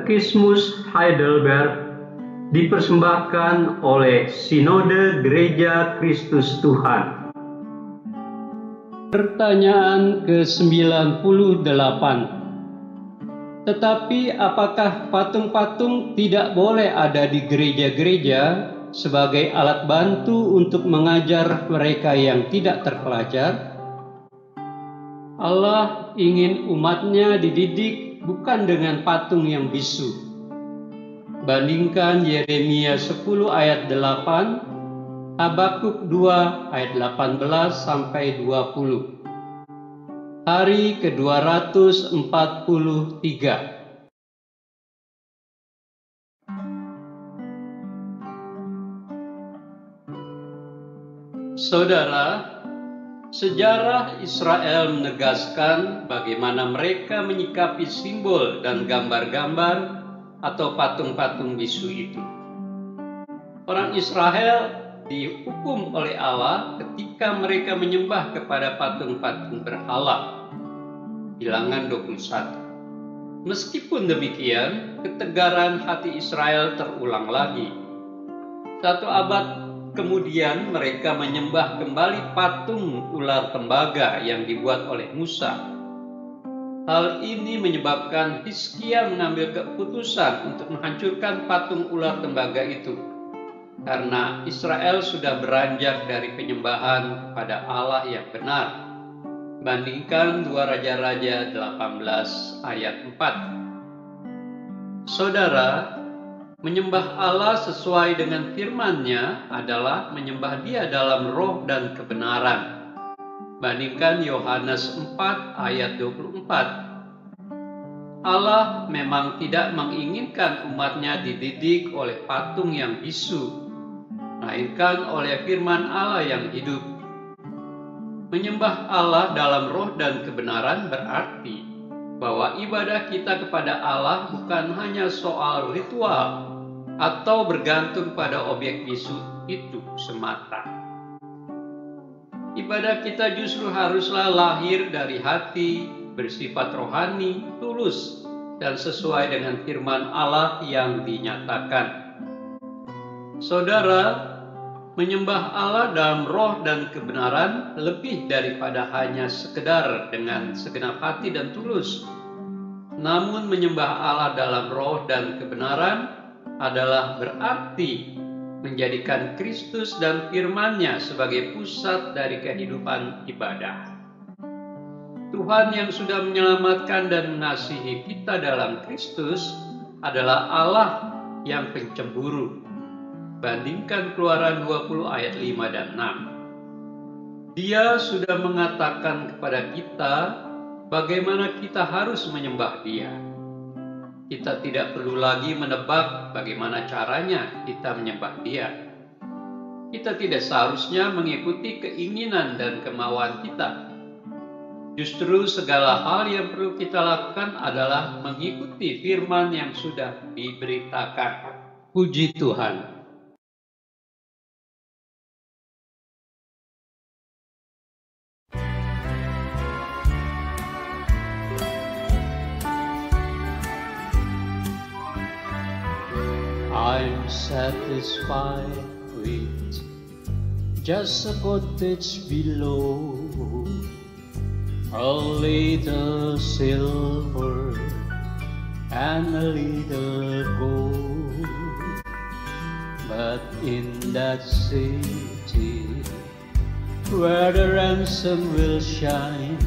Katekismus Heidelberg dipersembahkan oleh Sinode Gereja Kristus Tuhan. Pertanyaan ke-98. Tetapi apakah patung-patung tidak boleh ada di gereja-gereja sebagai alat bantu untuk mengajar mereka yang tidak terpelajar? Allah ingin umatnya dididik bukan dengan patung yang bisu. Bandingkan Yeremia 10 ayat 8, Habakuk 2 ayat 18 sampai 20. Hari ke-243. Saudara, sejarah Israel menegaskan bagaimana mereka menyikapi simbol dan gambar-gambar atau patung-patung bisu itu. Orang Israel dihukum oleh Allah ketika mereka menyembah kepada patung-patung berhala. Bilangan 21. Meskipun demikian, ketegaran hati Israel terulang lagi. 1 abad kemudian mereka menyembah kembali patung ular tembaga yang dibuat oleh Musa. Hal ini menyebabkan Hizkia mengambil keputusan untuk menghancurkan patung ular tembaga itu, karena Israel sudah beranjak dari penyembahan kepada Allah yang benar. Bandingkan 2 Raja-Raja 18 ayat 4. Saudara, menyembah Allah sesuai dengan firman-Nya adalah menyembah Dia dalam roh dan kebenaran. Bandingkan Yohanes 4 ayat 24. Allah memang tidak menginginkan umatnya dididik oleh patung yang bisu, melainkan oleh firman Allah yang hidup. Menyembah Allah dalam roh dan kebenaran berarti bahwa ibadah kita kepada Allah bukan hanya soal ritual atau bergantung pada objek bisu itu semata. Ibadah kita justru haruslah lahir dari hati, bersifat rohani, tulus, dan sesuai dengan firman Allah yang dinyatakan. Saudara, menyembah Allah dalam roh dan kebenaran lebih daripada hanya sekedar dengan segenap hati dan tulus. Namun menyembah Allah dalam roh dan kebenaran adalah berarti menjadikan Kristus dan firman-Nya sebagai pusat dari kehidupan ibadah. Tuhan yang sudah menyelamatkan dan mengasihi kita dalam Kristus adalah Allah yang pencemburu. Bandingkan Keluaran 20 ayat 5 dan 6. Dia sudah mengatakan kepada kita bagaimana kita harus menyembah Dia. Kita tidak perlu lagi menebak bagaimana caranya kita menyembah Dia. Kita tidak seharusnya mengikuti keinginan dan kemauan kita. Justru segala hal yang perlu kita lakukan adalah mengikuti firman yang sudah diberitakan. Puji Tuhan. I'm satisfied with just a cottage below, a little silver and a little gold. But in that city where the ransom will shine,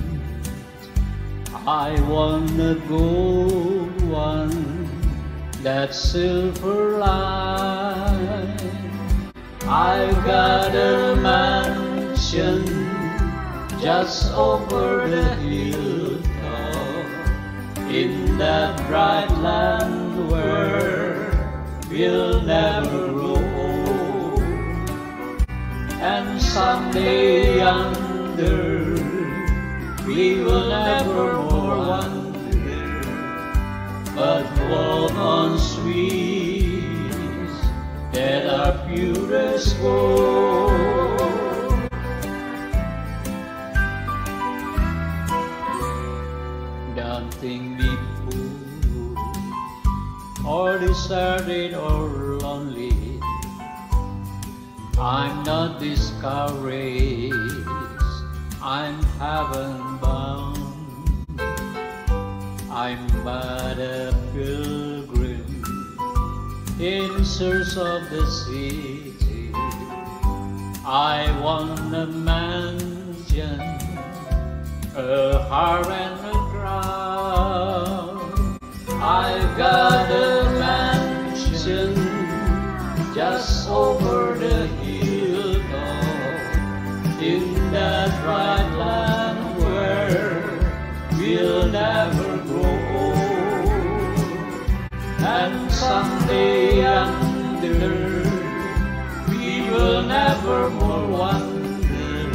I wanna go on that silver line. I've got a mansion just over the hilltop in that bright land where we'll never grow old. And someday yonder we will never more wander, but walk on streets that are pure as gold. Don't think me fool or deserted or lonely, I'm not discouraged, I'm heaven bound. I'm but a pilgrim in search of the city. I want a mansion, a heart and a crown. I've got a mansion just over the hilltop, in that right land where we'll never grow old. And someday under we will never more wander,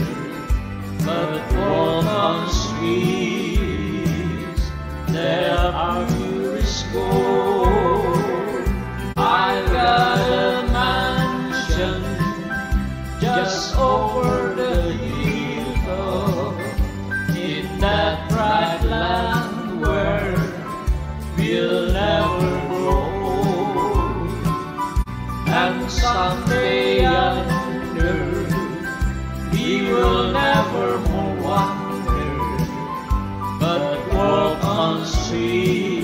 but walk on streets that are purest gold. I've got a mansion just over the hilltop, in that bright land where we'll never grow old. And someday under we will never more wander, but walk on streets